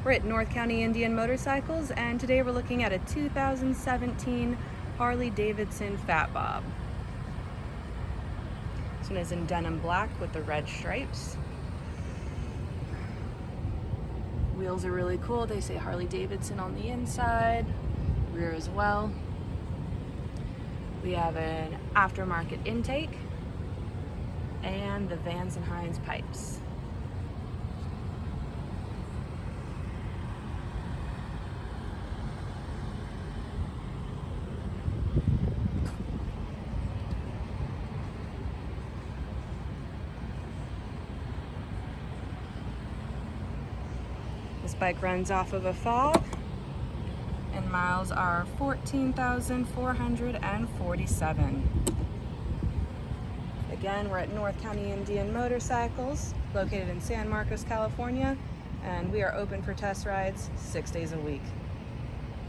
We're at North County Indian Motorcycles, and today we're looking at a 2017 Harley-Davidson Fat Bob. This one is in denim black with the red stripes. Wheels are really cool. They say Harley-Davidson on the inside, rear as well. We have an aftermarket intake and the Vans & Hines pipes. This bike runs off of a fob, and miles are 14,447. Again, we're at North County Indian Motorcycles, located in San Marcos, California, and we are open for test rides 6 days a week.